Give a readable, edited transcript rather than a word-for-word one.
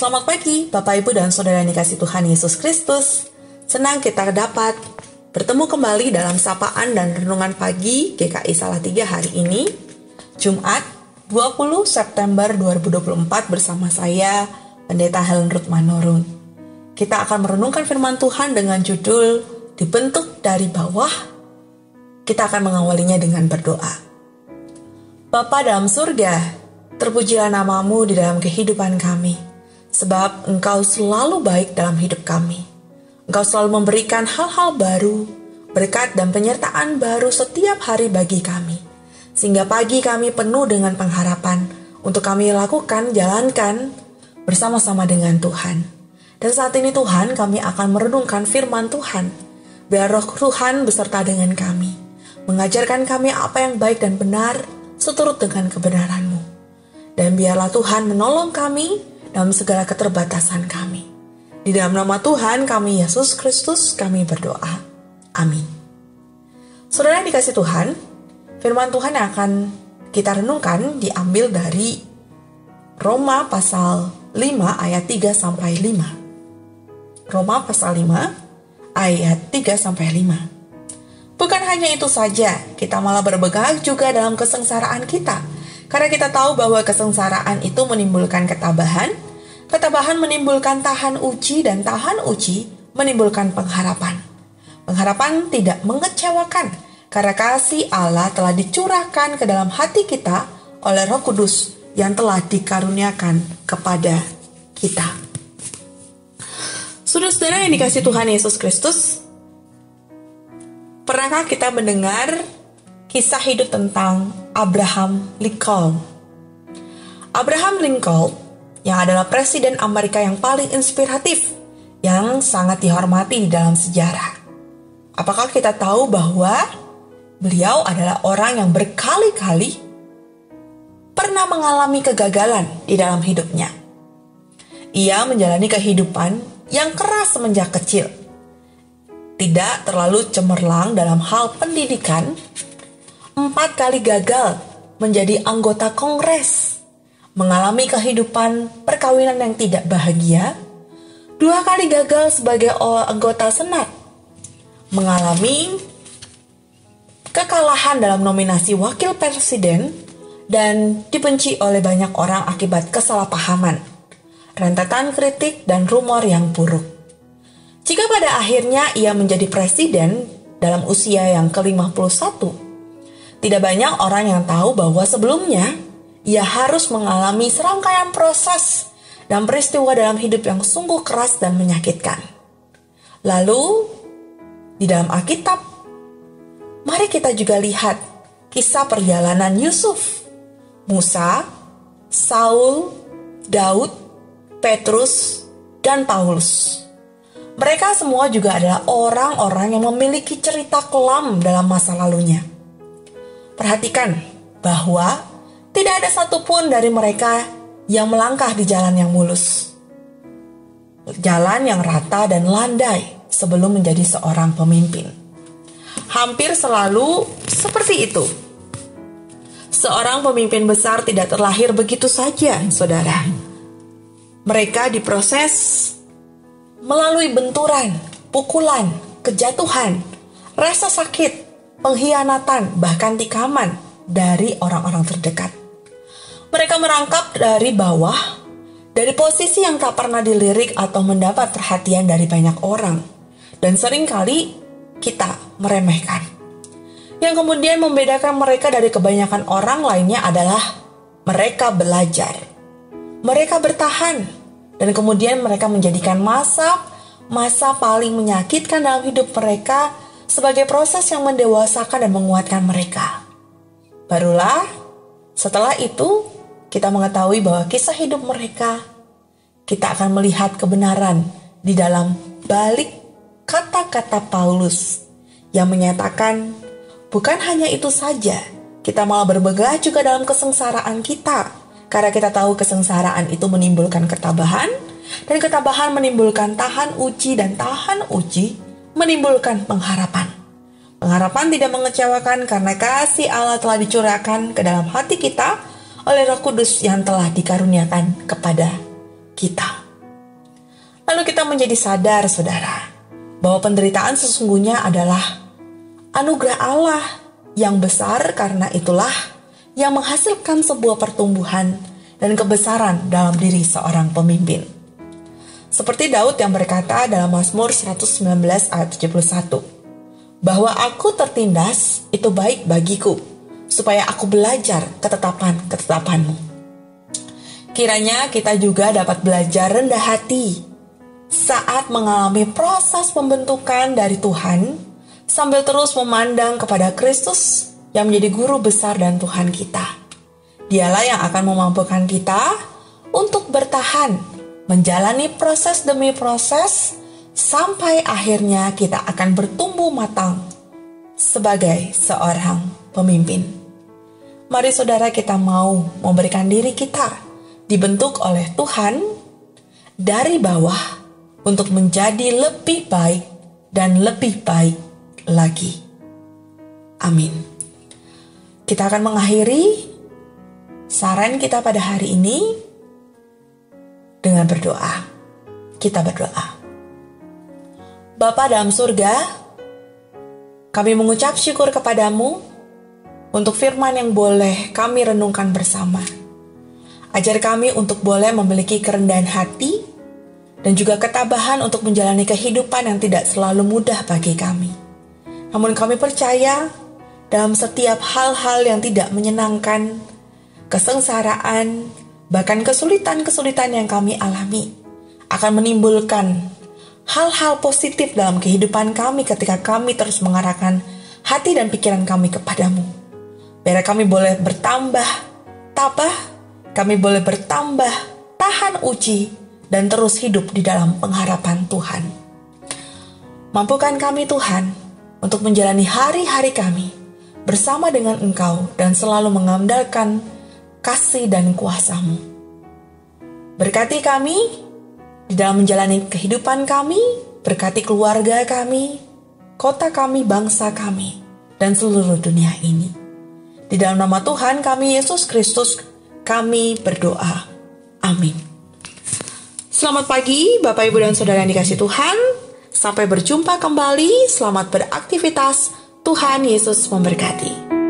Selamat pagi, Bapak, Ibu, dan Saudara yang dikasihi Tuhan Yesus Kristus. Senang kita dapat bertemu kembali dalam sapaan dan renungan pagi GKI Salatiga hari ini, Jumat 20 September 2024 bersama saya, Pendeta Helen Ruth Manurung. Kita akan merenungkan firman Tuhan dengan judul Dibentuk dari Bawah. Kita akan mengawalinya dengan berdoa. Bapa dalam surga, terpujilah namamu di dalam kehidupan kami. Sebab Engkau selalu baik dalam hidup kami. Engkau selalu memberikan hal-hal baru, berkat dan penyertaan baru setiap hari bagi kami. Sehingga pagi kami penuh dengan pengharapan untuk kami lakukan, jalankan bersama-sama dengan Tuhan. Dan saat ini Tuhan, kami akan merenungkan firman Tuhan. Biar roh Tuhan beserta dengan kami, mengajarkan kami apa yang baik dan benar seturut dengan kebenaran-Mu. Dan biarlah Tuhan menolong kami dalam segala keterbatasan kami. Di dalam nama Tuhan kami Yesus Kristus kami berdoa. Amin. Saudara yang dikasihi Tuhan, firman Tuhan yang akan kita renungkan diambil dari Roma pasal 5 ayat 3 sampai 5. Roma pasal 5 ayat 3 sampai 5. Bukan hanya itu saja, kita malah berbegah juga dalam kesengsaraan kita. Karena kita tahu bahwa kesengsaraan itu menimbulkan ketabahan, ketabahan menimbulkan tahan uji, dan tahan uji menimbulkan pengharapan. Pengharapan tidak mengecewakan, karena kasih Allah telah dicurahkan ke dalam hati kita oleh Roh Kudus yang telah dikaruniakan kepada kita. Saudara-saudara yang dikasihi Tuhan Yesus Kristus, pernahkah kita mendengar kisah hidup tentang Abraham Lincoln? Abraham Lincoln yang adalah presiden Amerika yang paling inspiratif, yang sangat dihormati di dalam sejarah. Apakah kita tahu bahwa beliau adalah orang yang berkali-kali pernah mengalami kegagalan di dalam hidupnya? Ia menjalani kehidupan yang keras semenjak kecil. Tidak terlalu cemerlang dalam hal pendidikan, 4 kali gagal menjadi anggota Kongres, mengalami kehidupan perkawinan yang tidak bahagia, 2 kali gagal sebagai anggota Senat, mengalami kekalahan dalam nominasi wakil presiden, dan dibenci oleh banyak orang akibat kesalahpahaman, rentetan kritik, dan rumor yang buruk. Jika pada akhirnya ia menjadi presiden dalam usia yang ke-51, tidak banyak orang yang tahu bahwa sebelumnya ia harus mengalami serangkaian proses dan peristiwa dalam hidup yang sungguh keras dan menyakitkan. Lalu, di dalam Alkitab, mari kita juga lihat kisah perjalanan Yusuf, Musa, Saul, Daud, Petrus, dan Paulus. Mereka semua juga adalah orang-orang yang memiliki cerita kelam dalam masa lalunya. Perhatikan bahwa tidak ada satupun dari mereka yang melangkah di jalan yang mulus, jalan yang rata dan landai sebelum menjadi seorang pemimpin. Hampir selalu seperti itu. Seorang pemimpin besar tidak terlahir begitu saja, saudara. Mereka diproses melalui benturan, pukulan, kejatuhan, rasa sakit, pengkhianatan, bahkan tikaman dari orang-orang terdekat. Mereka merangkap dari bawah, dari posisi yang tak pernah dilirik atau mendapat perhatian dari banyak orang, dan seringkali kita meremehkan. Yang kemudian membedakan mereka dari kebanyakan orang lainnya adalah mereka belajar, mereka bertahan, dan kemudian mereka menjadikan masa paling menyakitkan dalam hidup mereka sebagai proses yang mendewasakan dan menguatkan mereka. Barulah setelah itu kita mengetahui bahwa kisah hidup mereka, kita akan melihat kebenaran di dalam balik kata-kata Paulus yang menyatakan bukan hanya itu saja, kita malah berbegah juga dalam kesengsaraan kita, karena kita tahu kesengsaraan itu menimbulkan ketabahan, dan ketabahan menimbulkan tahan uji, dan tahan uji menimbulkan pengharapan. Pengharapan tidak mengecewakan karena kasih Allah telah dicurahkan ke dalam hati kita oleh Roh Kudus yang telah dikaruniakan kepada kita. Lalu kita menjadi sadar, saudara, bahwa penderitaan sesungguhnya adalah anugerah Allah yang besar, karena itulah yang menghasilkan sebuah pertumbuhan dan kebesaran dalam diri seorang pemimpin. Seperti Daud yang berkata dalam Mazmur 119 ayat 71, bahwa aku tertindas itu baik bagiku, supaya aku belajar ketetapan-ketetapanmu. Kiranya kita juga dapat belajar rendah hati saat mengalami proses pembentukan dari Tuhan, sambil terus memandang kepada Kristus yang menjadi guru besar dan Tuhan kita. Dialah yang akan memampukan kita untuk bertahan, menjalani proses demi proses, sampai akhirnya kita akan bertumbuh matang sebagai seorang pemimpin. Mari saudara, kita mau memberikan diri kita dibentuk oleh Tuhan dari bawah untuk menjadi lebih baik dan lebih baik lagi. Amin. Kita akan mengakhiri saran kita pada hari ini dengan berdoa. Kita berdoa. Bapa dalam surga, kami mengucap syukur kepadamu untuk firman yang boleh kami renungkan bersama. Ajar kami untuk boleh memiliki kerendahan hati dan juga ketabahan untuk menjalani kehidupan yang tidak selalu mudah bagi kami. Namun kami percaya dalam setiap hal-hal yang tidak menyenangkan, kesengsaraan, bahkan kesulitan-kesulitan yang kami alami akan menimbulkan hal-hal positif dalam kehidupan kami ketika kami terus mengarahkan hati dan pikiran kami kepadamu. Biar kami boleh bertambah tabah, kami boleh bertambah tahan uji, dan terus hidup di dalam pengharapan Tuhan. Mampukan kami Tuhan untuk menjalani hari-hari kami bersama dengan Engkau dan selalu mengandalkan kasih dan kuasa-Mu. Berkati kami di dalam menjalani kehidupan kami, berkati keluarga kami, kota kami, bangsa kami, dan seluruh dunia ini. Di dalam nama Tuhan kami Yesus Kristus, kami berdoa. Amin. Selamat pagi Bapak Ibu dan Saudara yang dikasihi Tuhan. Sampai berjumpa kembali. Selamat beraktivitas. Tuhan Yesus memberkati.